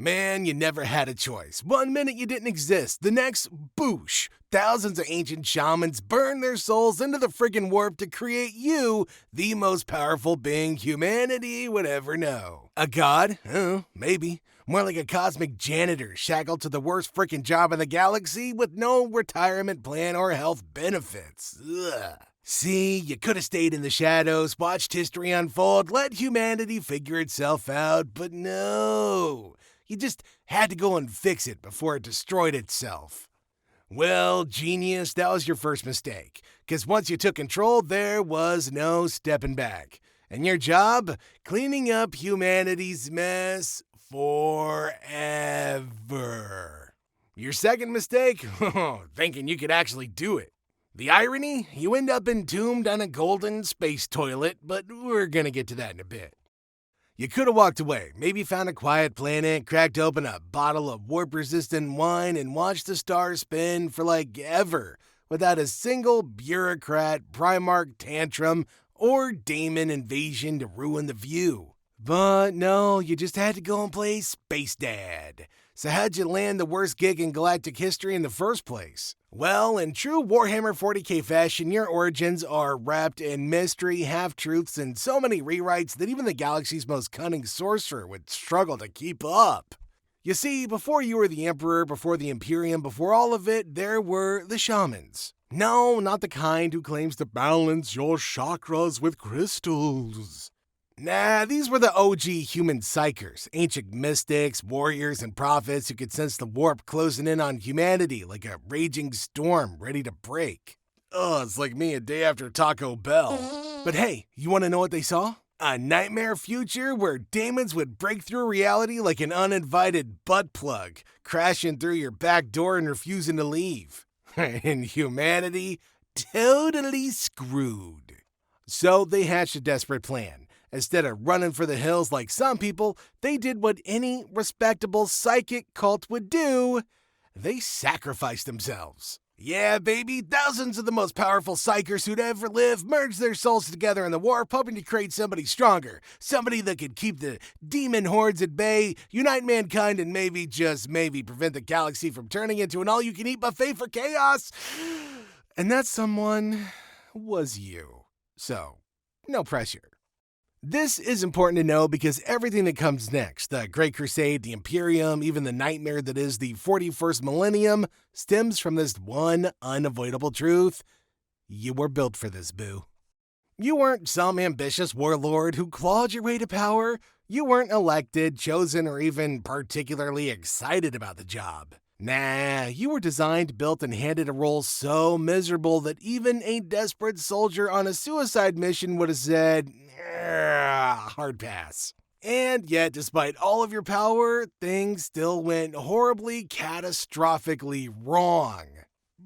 Man, you never had a choice. 1 minute you didn't exist, the next, boosh. Thousands of ancient shamans burned their souls into the friggin' warp to create you, the most powerful being humanity would ever know. A god? Oh, maybe. More like a cosmic janitor shackled to the worst frickin' job in the galaxy with no retirement plan or health benefits. Ugh. See, you could have stayed in the shadows, watched history unfold, let humanity figure itself out, but no. You just had to go and fix it before it destroyed itself. Well, genius, that was your first mistake. Because once you took control, there was no stepping back. And your job? Cleaning up humanity's mess forever. Your second mistake? Thinking you could actually do it. The irony? You end up entombed on a golden space toilet, but we're gonna get to that in a bit. You could have walked away, maybe found a quiet planet, cracked open a bottle of warp-resistant wine, and watched the stars spin for like ever, without a single bureaucrat, Primarch tantrum, or Daemon invasion to ruin the view. But no, you just had to go and play Space Dad. So how'd you land the worst gig in galactic history in the first place? Well, in true Warhammer 40K fashion, your origins are wrapped in mystery, half-truths, and so many rewrites that even the galaxy's most cunning sorcerer would struggle to keep up. You see, before you were the Emperor, before the Imperium, before all of it, there were the shamans. No, not the kind who claims to balance your chakras with crystals. Nah, these were the OG human psychers, ancient mystics, warriors, and prophets who could sense the warp closing in on humanity like a raging storm ready to break. Ugh, it's like me a day after Taco Bell. But hey, you want to know what they saw? A nightmare future where demons would break through reality like an uninvited butt plug, crashing through your back door and refusing to leave. And humanity, totally screwed. So they hatched a desperate plan. Instead of running for the hills like some people, they did what any respectable psychic cult would do. They sacrificed themselves. Yeah, baby, thousands of the most powerful psychers who'd ever live merged their souls together in the warp, hoping to create somebody stronger, somebody that could keep the demon hordes at bay, unite mankind, and maybe, just maybe, prevent the galaxy from turning into an all-you-can-eat buffet for chaos. And that someone was you. So, no pressure. This is important to know because everything that comes next, the Great Crusade, the Imperium, even the nightmare that is the 41st millennium, stems from this one unavoidable truth. You were built for this, boo. You weren't some ambitious warlord who clawed your way to power. You weren't elected, chosen, or even particularly excited about the job. Nah, you were designed, built, and handed a role so miserable that even a desperate soldier on a suicide mission would have said, hard pass. And yet, despite all of your power, things still went horribly, catastrophically wrong.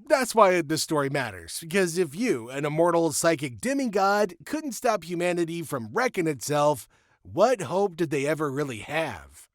That's why this story matters, because if you, an immortal psychic demigod, couldn't stop humanity from wrecking itself, what hope did they ever really have?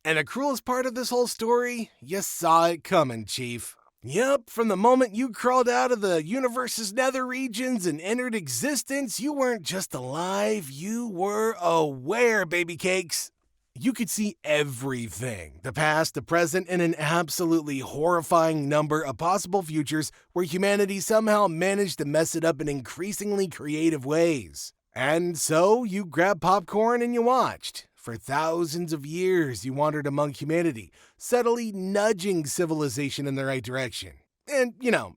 And the cruelest part of this whole story? You saw it coming, Chief. Yup, from the moment you crawled out of the universe's nether regions and entered existence, you weren't just alive, you were aware, baby cakes. You could see everything, the past, the present, and an absolutely horrifying number of possible futures where humanity somehow managed to mess it up in increasingly creative ways. And so you grabbed popcorn and you watched. For thousands of years, you wandered among humanity, subtly nudging civilization in the right direction. And,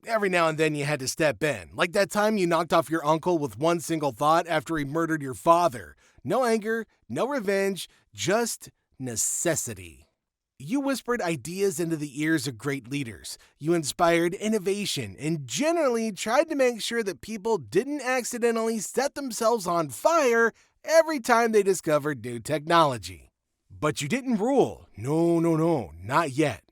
every now and then you had to step in, like that time you knocked off your uncle with one single thought after he murdered your father. No anger, no revenge, just necessity. You whispered ideas into the ears of great leaders. You inspired innovation and generally tried to make sure that people didn't accidentally set themselves on fire every time they discovered new technology. But you didn't rule. No, not yet.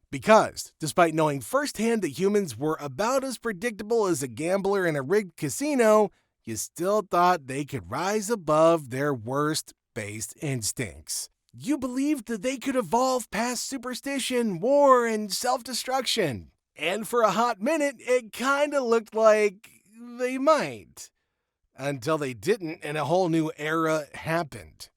Because, despite knowing firsthand that humans were about as predictable as a gambler in a rigged casino, you still thought they could rise above their worst-based instincts. You believed that they could evolve past superstition, war, and self-destruction. And for a hot minute, it kinda looked like they might. Until they didn't, and a whole new era happened.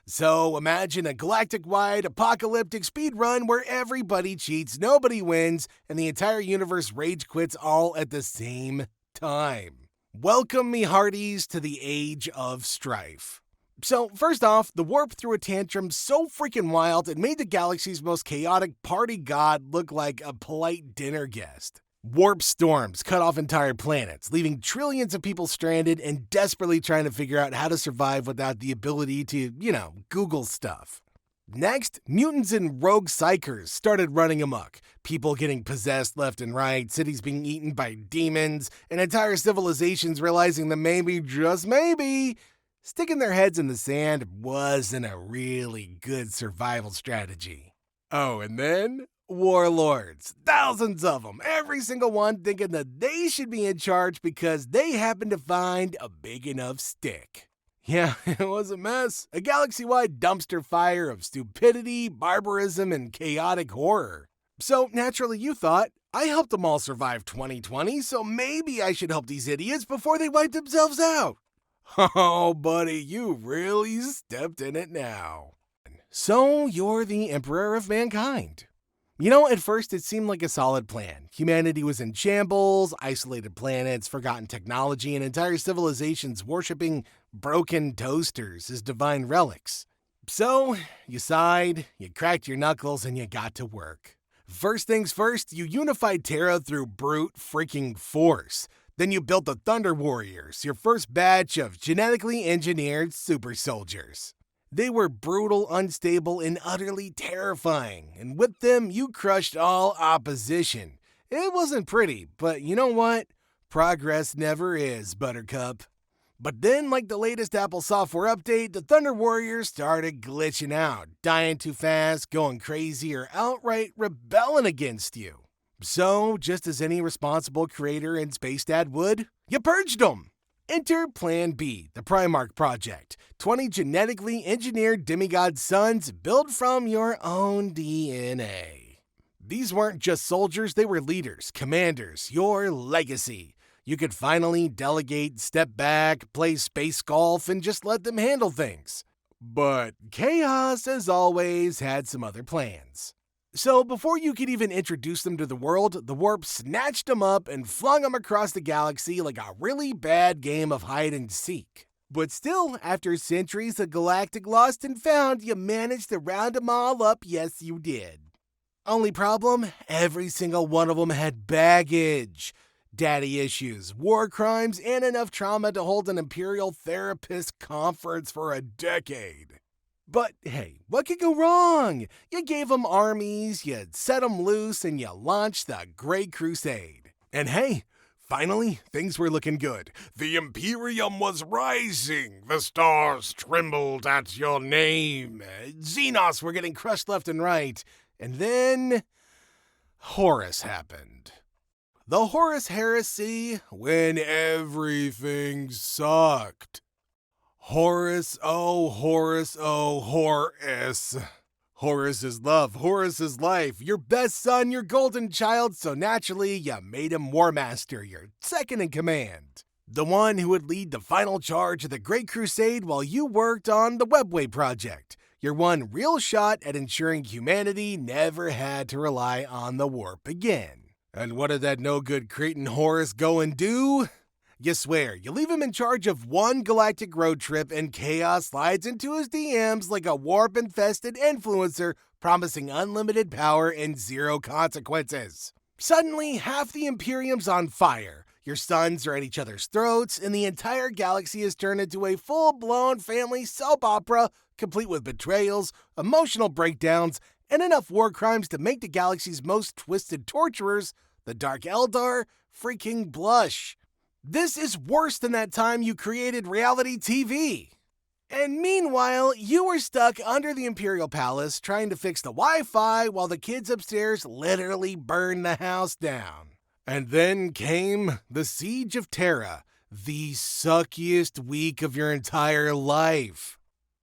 So imagine a galactic-wide apocalyptic speedrun where everybody cheats, nobody wins, and the entire universe rage quits all at the same time. Welcome, me hearties, to the age of strife. So, first off, the warp threw a tantrum so freaking wild it made the galaxy's most chaotic party god look like a polite dinner guest. Warp storms cut off entire planets, leaving trillions of people stranded and desperately trying to figure out how to survive without the ability to, Google stuff. Next, mutants and rogue psychers started running amok. People getting possessed left and right, cities being eaten by demons, and entire civilizations realizing that maybe, just maybe, sticking their heads in the sand wasn't a really good survival strategy. Oh, and then warlords. Thousands of them, every single one thinking that they should be in charge because they happen to find a big enough stick. Yeah, it was a mess. A galaxy-wide dumpster fire of stupidity, barbarism, and chaotic horror. So naturally you thought, I helped them all survive 2020, so maybe I should help these idiots before they wipe themselves out. Oh, buddy, you really stepped in it now. So you're the emperor of mankind. At first it seemed like a solid plan. Humanity was in shambles, isolated planets, forgotten technology, and entire civilizations worshipping broken toasters as divine relics. So, you sighed, you cracked your knuckles, and you got to work. First things first, you unified Terra through brute freaking force. Then you built the Thunder Warriors, your first batch of genetically engineered super soldiers. They were brutal, unstable, and utterly terrifying, and with them, you crushed all opposition. It wasn't pretty, but you know what? Progress never is, Buttercup. But then, like the latest Apple software update, the Thunder Warriors started glitching out, dying too fast, going crazy, or outright rebelling against you. So, just as any responsible creator and space dad would, you purged them. Enter Plan B, the Primarch Project. 20 genetically engineered demigod sons built from your own DNA. These weren't just soldiers, they were leaders, commanders, your legacy. You could finally delegate, step back, play space golf, and just let them handle things. But Chaos, as always, had some other plans. So before you could even introduce them to the world, the warp snatched them up and flung them across the galaxy like a really bad game of hide and seek. But still, after centuries of galactic lost and found, you managed to round them all up, yes you did. Only problem, every single one of them had baggage. Daddy issues, war crimes, and enough trauma to hold an Imperial therapist conference for a decade. But hey, what could go wrong? You gave them armies, you set them loose, and you launched the Great Crusade. And hey, finally, things were looking good. The Imperium was rising. The stars trembled at your name. Xenos were getting crushed left and right. And then Horus happened. The Horus Heresy, when everything sucked. Horus, oh Horus, oh Horus. Horus is love, Horus is life, your best son, your golden child, so naturally you made him War Master, your second in command. The one who would lead the final charge of the Great Crusade while you worked on the Webway Project. Your one real shot at ensuring humanity never had to rely on the warp again. And what did that no-good cretin Horus go and do? You swear, you leave him in charge of one galactic road trip and Chaos slides into his DMs like a warp-infested influencer promising unlimited power and zero consequences. Suddenly, half the Imperium's on fire, your sons are at each other's throats, and the entire galaxy is turned into a full-blown family soap opera, complete with betrayals, emotional breakdowns, and enough war crimes to make the galaxy's most twisted torturers, the Dark Eldar, freaking blush. This is worse than that time you created reality TV. And meanwhile, you were stuck under the Imperial Palace trying to fix the Wi-Fi while the kids upstairs literally burned the house down. And then came the Siege of Terra, the suckiest week of your entire life.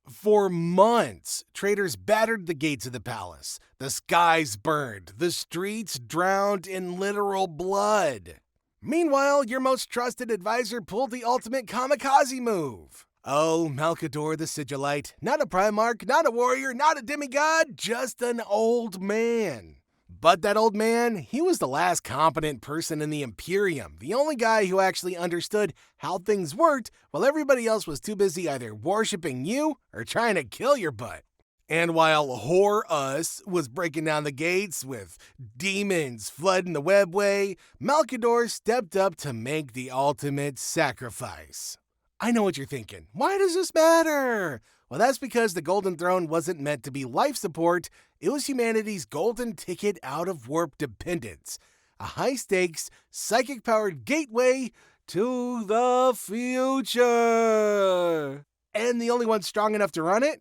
For months, traitors battered the gates of the palace. The skies burned, the streets drowned in literal blood. Meanwhile, your most trusted advisor pulled the ultimate kamikaze move. Oh, Malkador the Sigillite, not a Primarch, not a warrior, not a demigod, just an old man. But that old man, he was the last competent person in the Imperium, the only guy who actually understood how things worked while everybody else was too busy either worshipping you or trying to kill your butt. And while Horus was breaking down the gates with demons flooding the webway, Malkador stepped up to make the ultimate sacrifice. I know what you're thinking. Why does this matter? Well, that's because the Golden Throne wasn't meant to be life support. It was humanity's golden ticket out of warp dependence. A high-stakes, psychic-powered gateway to the future. And the only one strong enough to run it?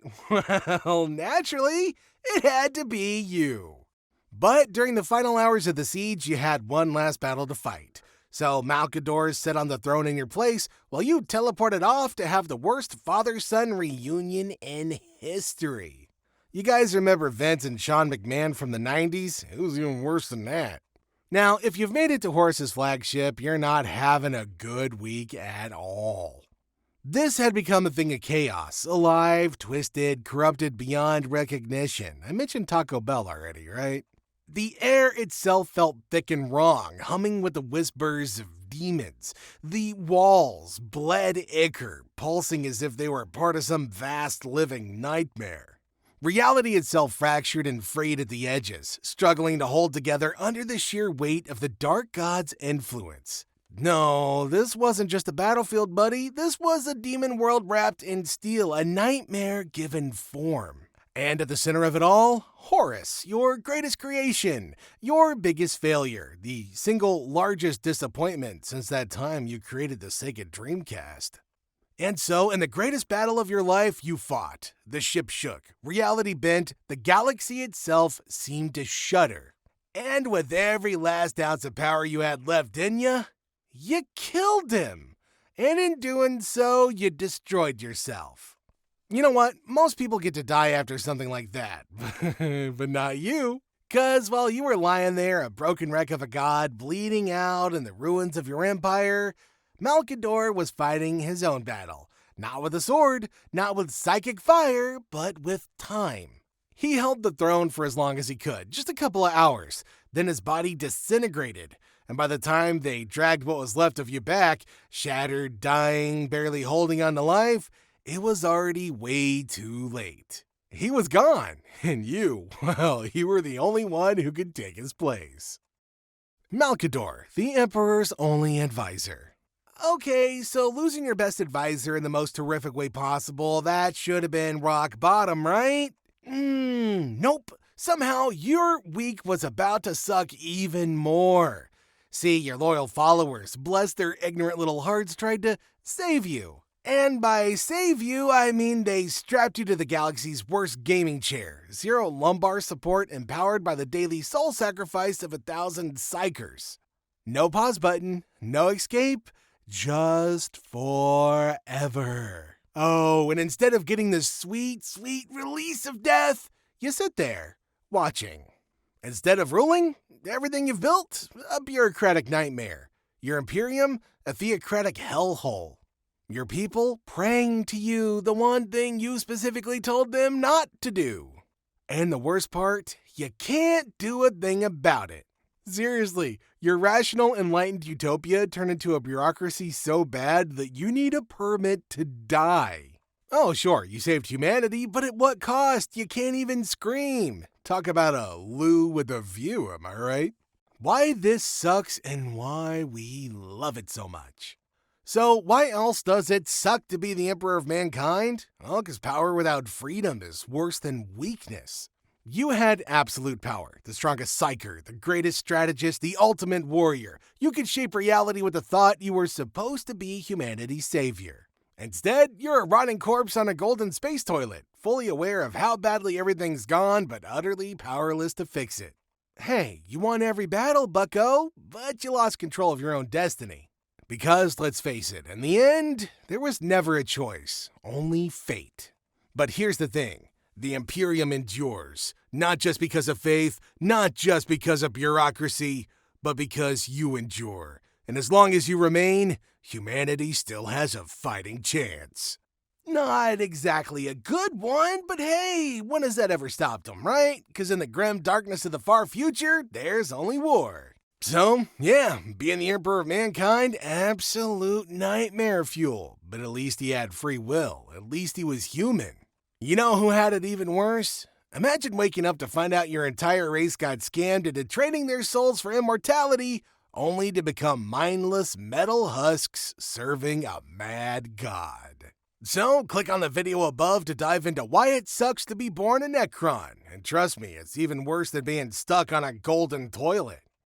Well, naturally, it had to be you. But during the final hours of the siege, you had one last battle to fight. So Malkador sat on the throne in your place while you teleported off to have the worst father-son reunion in history. You guys remember Vince and Sean McMahon from the 90s? It was even worse than that. Now, if you've made it to Horus's flagship, you're not having a good week at all. This had become a thing of chaos, alive, twisted, corrupted beyond recognition. I mentioned Taco Bell already, right? The air itself felt thick and wrong, humming with the whispers of demons. The walls bled ichor, pulsing as if they were part of some vast living nightmare. Reality itself fractured and frayed at the edges, struggling to hold together under the sheer weight of the Dark God's influence. No, this wasn't just a battlefield, buddy. This was a demon world wrapped in steel, a nightmare given form. And at the center of it all, Horus, your greatest creation, your biggest failure, the single largest disappointment since that time you created the Sega Dreamcast. And so, in the greatest battle of your life, you fought. The ship shook, reality bent, the galaxy itself seemed to shudder. And with every last ounce of power you had left in you killed him. And in doing so, you destroyed yourself. You know what? Most people get to die after something like that. But not you. 'Cause while you were lying there, a broken wreck of a god, bleeding out in the ruins of your empire, Malkador was fighting his own battle. Not with a sword, not with psychic fire, but with time. He held the throne for as long as he could, just a couple of hours. Then his body disintegrated. And by the time they dragged what was left of you back, shattered, dying, barely holding on to life, it was already way too late. He was gone, and you were the only one who could take his place. Malkador, the Emperor's only advisor. Okay, so losing your best advisor in the most horrific way possible, that should have been rock bottom, right? Nope. Somehow your week was about to suck even more. See, your loyal followers, bless their ignorant little hearts, tried to save you. And by save you, I mean they strapped you to the galaxy's worst gaming chair. 0 lumbar support empowered by the daily soul sacrifice of 1,000 psychers. No pause button, no escape, just forever. Oh, and instead of getting the sweet, sweet release of death, you sit there, watching. Instead of ruling, everything you've built, a bureaucratic nightmare. Your Imperium, a theocratic hellhole. Your people praying to you the one thing you specifically told them not to do. And the worst part, you can't do a thing about it. Seriously, your rational, enlightened utopia turned into a bureaucracy so bad that you need a permit to die. Oh, sure, you saved humanity, but at what cost? You can't even scream. Talk about a loo with a view, am I right? Why this sucks and why we love it so much. So why else does it suck to be the Emperor of Mankind? Well, because power without freedom is worse than weakness. You had absolute power, the strongest psyker, the greatest strategist, the ultimate warrior. You could shape reality with the thought you were supposed to be humanity's savior. Instead, you're a rotting corpse on a golden space toilet, fully aware of how badly everything's gone, but utterly powerless to fix it. Hey, you won every battle, bucko, but you lost control of your own destiny. Because, let's face it, in the end, there was never a choice, only fate. But here's the thing, the Imperium endures, not just because of faith, not just because of bureaucracy, but because you endure. And as long as you remain, humanity still has a fighting chance. Not exactly a good one, but hey, when has that ever stopped them, right? Because in the grim darkness of the far future, there's only war. So, yeah, being the Emperor of Mankind, absolute nightmare fuel. But at least he had free will. At least he was human. You know who had it even worse? Imagine waking up to find out your entire race got scammed into trading their souls for immortality, only to become mindless metal husks serving a mad god. So, click on the video above to dive into why it sucks to be born a Necron. And trust me, it's even worse than being stuck on a golden toilet.